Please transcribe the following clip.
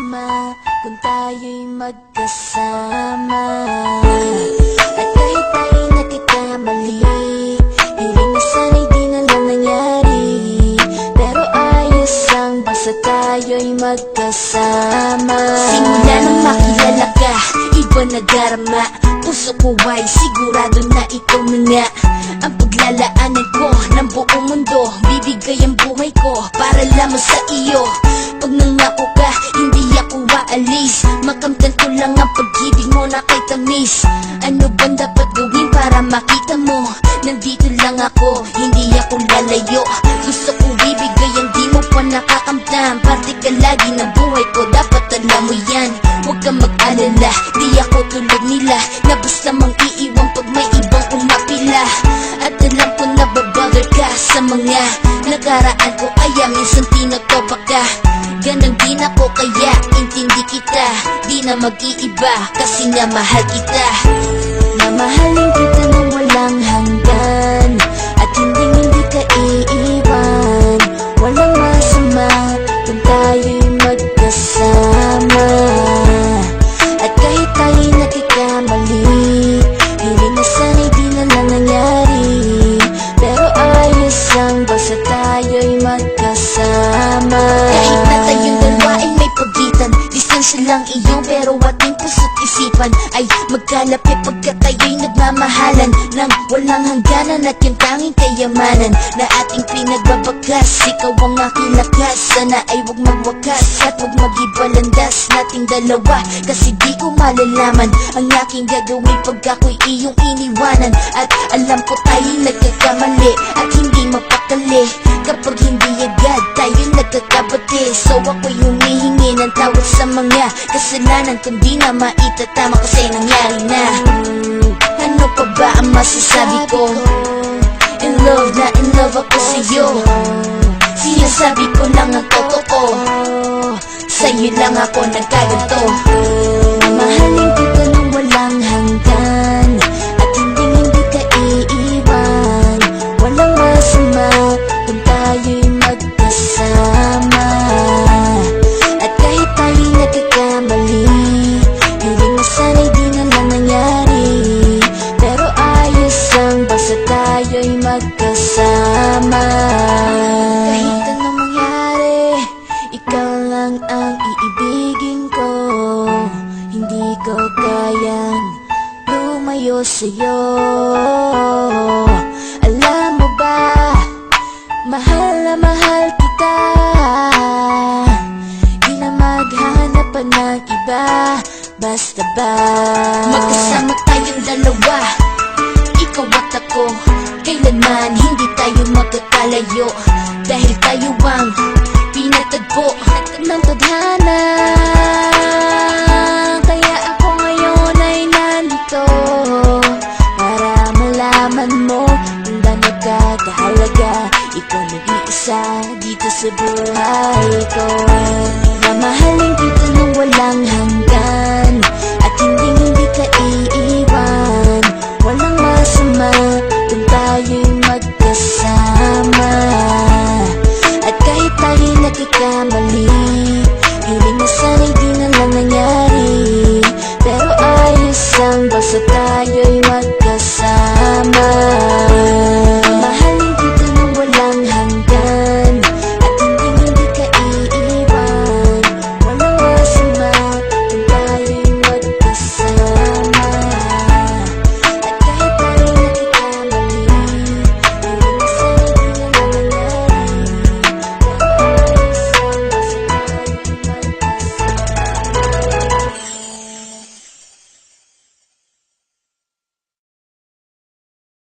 masama kung tayo'y magkasama. At kahit tayo'y nagkakamali, hiling na sana'y di na lang nangyari. Pero ayos lang basta tayo'y magkasama. Simula nang makilala ka, iba nadarama. Puso ko ay sigurado na ikaw na nga ang paglalaanan ko ng buong mundo. Bibigay ang buhay ko para lamang sa iyo. Pag nangako ka, hindi ako waalis. Makamtan ko lang ang pag-ibig mo na kay tamis. Ano bang dapat gawin para makita mo? Nandito lang ako, hindi ako lalayo. Gusto ko bibigay ang di mo pa nakakamtam. Parte ka lagi ng buhay ko, dapat alam mo yan. Huwag kang mag-alala, di ako tulad nila na basta mang iiwan pag may ibang umapila. At alam ko na babother ka sa mga nakaraan ko, kaya minsan tinatopak ka. Ganang din ako kaya intindi kita. Di na mag-iiba kasi na mahal kita. Mamahalin kita nang walang hanggan, at hindi ka iiwan. Walang masama kung tayo'y magkasama. At kahit tayo'y nagkakamali, hiling na sana'y di na lang nangyari. Pero ayos lang basta tayo'y magkasama. Kahit na tayong dalawa ay may pagitan, distansya lang iyong pero ating puso't isipan ay magkalapit pagkat tayo'y nagmamahalan ng walang hangganan. At yung tanging kayamanan na ating pinagbabagas, ikaw ang aking lakas. Sana ay huwag magwakas at huwag mag-ibalandas nating dalawa, kasi di ko malalaman ang aking gagawin pag ako'y iyong iniwanan. At alam ko tayo'y nagkakamali at hindi mapakali kapag hindi agad tayo'y nagkakabati. So ako'y humihingi ng tawad sa mga kasalanan kung di na maitatama kasi nangyari na. Ano pa ba ang masasabi ko? In love na in love ako sa'yo. Sinasabi ko lang ang totoo, sa'yo lang ako nagkaganto. Mamahalin kita nang walang hanggan, at hindi ka iiwan. Walang masama kung tayo'y magkasama. At kahit tayo'y nagkakamali, hiling na sana'y di na lang nangyari. Pero ayos lang basta tayo'y magkasama. Kahit anong mangyari, ikaw lang ang iibigin ko. Hindi ko kayang lumayo sa'yo. Alam mo ba, mahal na mahal kita. Di na maghanap pa ng iba, basta ba magkasama tayong dalawa, ikaw at ako. Kailanman hindi tayo magkakalayo, dahil tayo ang pinatagpo ng tadhana. Kaya ako ngayon ay nandito para malaman mo kung gaano ka kahalaga. Ikaw nag-iisa dito sa buhay ko. Mamahalin kita nang walang hanggan, at hindi ka iiwan. Walang masama kung tayo'y magkasama. At kahit tayo'y nagkakamali, hiling na sana'y di na lang nangyari. Pero ayos lang basta tayo'y